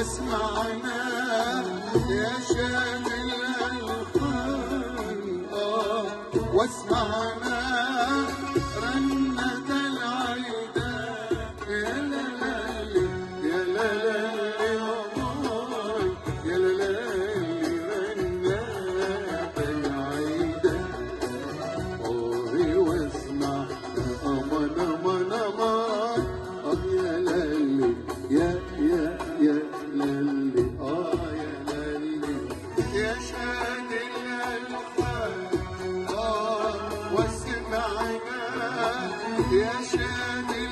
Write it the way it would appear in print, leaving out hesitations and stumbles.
واسمعنا يا شامل الخلق واسمعنا رنة العيدة يا لالي يا لالي يا لالي رنة العيدة قولي واسمع أمان أمان أمان يا لالي يا لالي يا لالي يا شادي الحال واسمعنا يا شادي